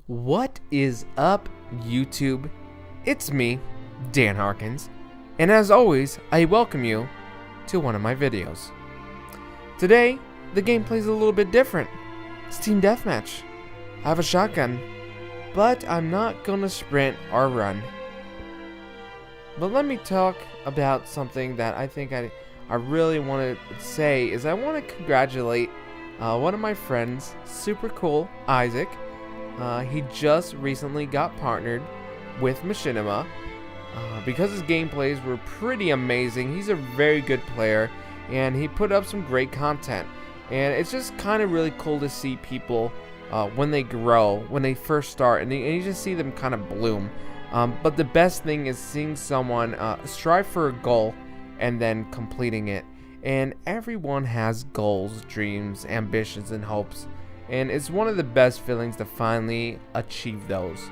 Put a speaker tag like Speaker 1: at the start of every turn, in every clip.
Speaker 1: What is up, YouTube? It's me, Dan Harkinz, and as always, I welcome you to one of my videos. Today, the gameplay is a little bit different. It's Team Deathmatch. I have a shotgun, but I'm not gonna sprint or run. But let me talk about something that I think I really want to say is I want to congratulate one of my friends, Supercoolisaac. He just recently got partnered with Machinima because his gameplays were pretty amazing. He's a very good player, and he put up some great content. And it's just kind of really cool to see people when they grow, when they first start, and you just see them kind of bloom. But the best thing is seeing someone strive for a goal and then completing it. And everyone has goals, dreams, ambitions, and hopes. And it's one of the best feelings to finally achieve those.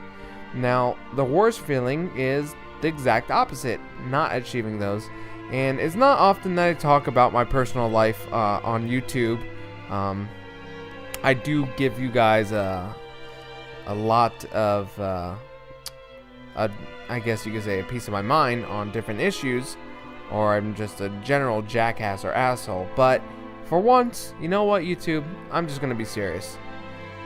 Speaker 1: Now, the worst feeling is the exact opposite, not achieving those. And it's not often that I talk about my personal life on YouTube. I do give you guys a lot of, I guess you could say, a piece of my mind on different issues, or I'm just a general jackass or asshole. But for once, you know what, YouTube? I'm just gonna be serious.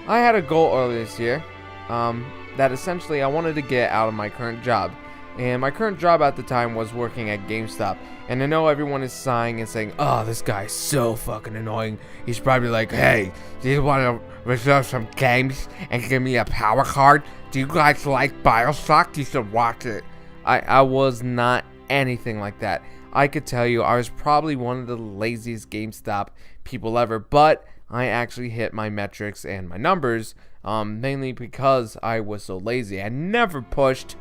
Speaker 1: I had a goal earlier this year that essentially I wanted to get out of my current job. And my current job at the time was working at GameStop. And I know everyone is sighing and saying, "Oh, this guy's so fucking annoying." He's probably like, "Hey, do you want to reserve some games and give me a power card? Do you guys like BioShock? You should watch it." I was not anything like that. I could tell you I was probably one of the laziest GameStop people ever, but I actually hit my metrics and my numbers, mainly because I was so lazy. I never pushed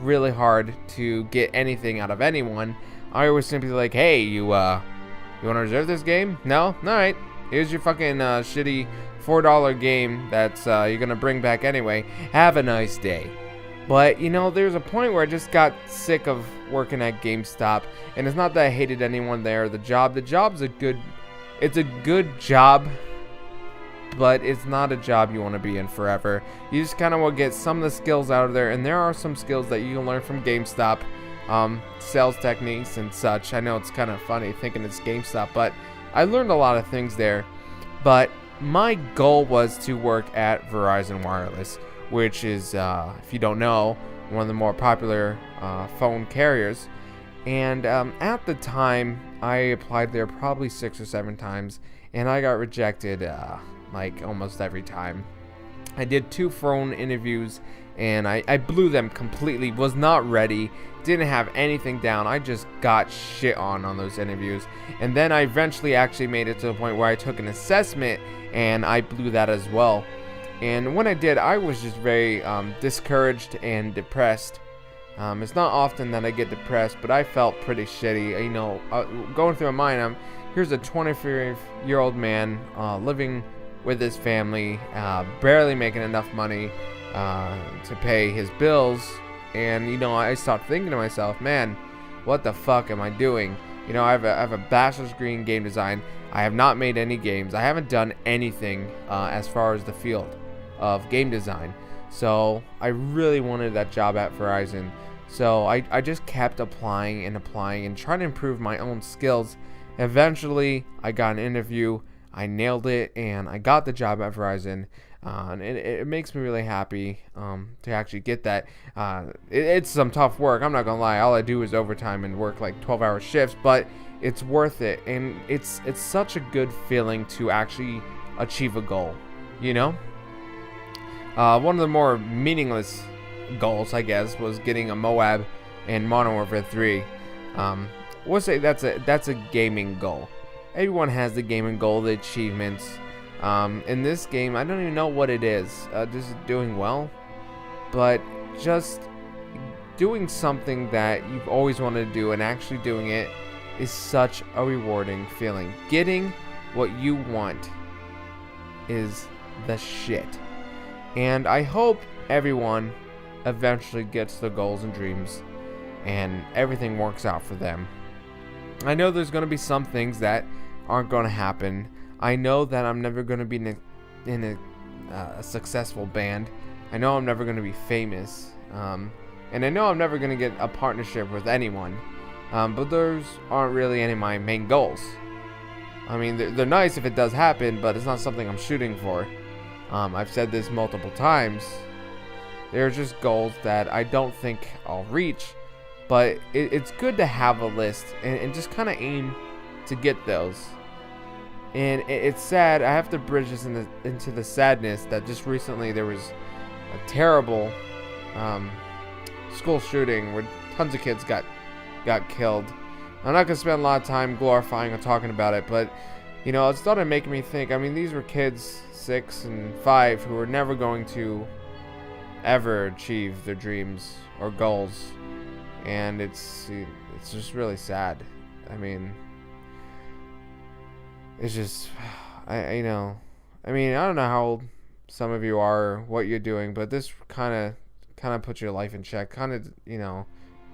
Speaker 1: really hard to get anything out of anyone. I was simply like, "Hey, you want to reserve this game? No? Alright, here's your fucking shitty $4 game that's you're gonna bring back anyway. Have a nice day." But, you know, there's a point where I just got sick of working at GameStop. And it's not that I hated anyone there. The job's a good job. But it's not a job you want to be in forever. You just kind of want to get some of the skills out of there. And there are some skills that you can learn from GameStop. Sales techniques and such. I know it's kind of funny thinking it's GameStop. But I learned a lot of things there. But my goal was to work at Verizon Wireless, which is, if you don't know, one of the more popular phone carriers. And at the time, I applied there probably 6 or 7 times, and I got rejected like almost every time. I did 2 phone interviews, and I blew them completely, was not ready, didn't have anything down. I just got shit on those interviews. And then I eventually actually made it to the point where I took an assessment, and I blew that as well. And when I did, I was just very discouraged and depressed. It's not often that I get depressed, but I felt pretty shitty. You know, going through my mind, here's a 24-year-old man living with his family, barely making enough money to pay his bills. And, you know, I started thinking to myself, man, what the fuck am I doing? You know, I have a bachelor's degree in game design. I have not made any games. I haven't done anything as far as the field of game design. So I really wanted that job at Verizon. So I just kept applying and trying to improve my own skills. Eventually, I got an interview. I nailed it, and I got the job at Verizon. And it makes me really happy to actually get that. It's some tough work. I'm not gonna lie. All I do is overtime and work like 12-hour shifts, but it's worth it. And it's such a good feeling to actually achieve a goal. You know. One of the more meaningless goals, I guess, was getting a Moab in Modern Warfare 3. We'll say that's a gaming goal. Everyone has the gaming goal, the achievements. In this game, I don't even know what it is. Just doing well, but just doing something that you've always wanted to do and actually doing it is such a rewarding feeling. Getting what you want is the shit. And I hope everyone eventually gets their goals and dreams and everything works out for them. I know there's going to be some things that aren't going to happen. I know that I'm never going to be in a successful band. I know I'm never going to be famous. And I know I'm never going to get a partnership with anyone. But those aren't really any of my main goals. I mean, they're nice if it does happen, but it's not something I'm shooting for. I've said this multiple times. They're just goals that I don't think I'll reach. But it's good to have a list and just kind of aim to get those. And it's sad. I have to bridge this into the sadness that just recently there was a terrible school shooting where tons of kids got killed. I'm not going to spend a lot of time glorifying or talking about it, but you know, it started making me think. I mean, these were kids 6 and 5 who were never going to ever achieve their dreams or goals, and it's just really sad. I mean, it's just, I don't know how old some of you are or what you're doing, but this kind of puts your life in check. Kind of, you know,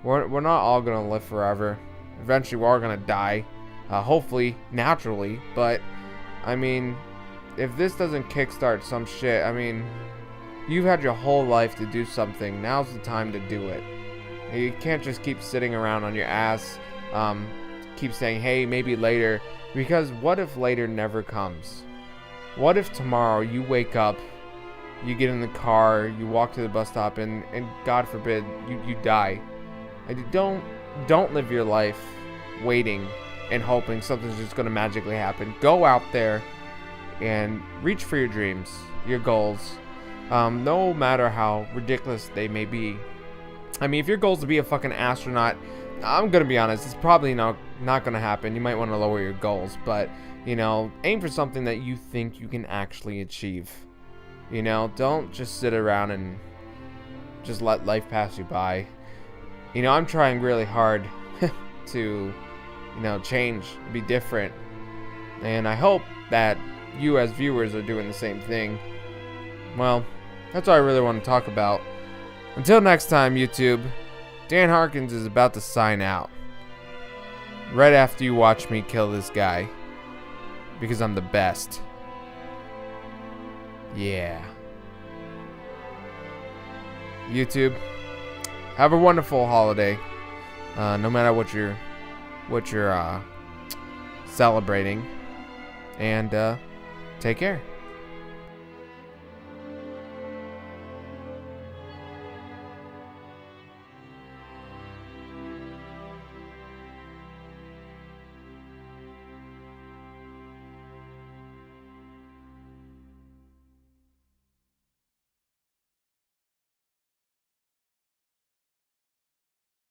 Speaker 1: we're not all gonna live forever. Eventually, we're all gonna die. Hopefully, naturally. But I mean, if this doesn't kickstart some shit, I mean, you've had your whole life to do something. Now's the time to do it. You can't just keep sitting around on your ass, keep saying, hey, maybe later. Because what if later never comes? What if tomorrow you wake up, you get in the car, you walk to the bus stop, and God forbid, you die? Don't live your life waiting and hoping something's just going to magically happen. Go out there and reach for your dreams, your goals, no matter how ridiculous they may be. I mean, if your goal is to be a fucking astronaut, I'm going to be honest, it's probably not going to happen. You might want to lower your goals, but, you know, aim for something that you think you can actually achieve. You know, don't just sit around and just let life pass you by. You know, I'm trying really hard to, you know, change, be different. And I hope that you as viewers are doing the same thing. Well, that's all I really want to talk about. Until next time, YouTube, Dan Harkinz is about to sign out. Right after you watch me kill this guy. Because I'm the best. Yeah. YouTube, have a wonderful holiday. No matter what you're celebrating. And take care.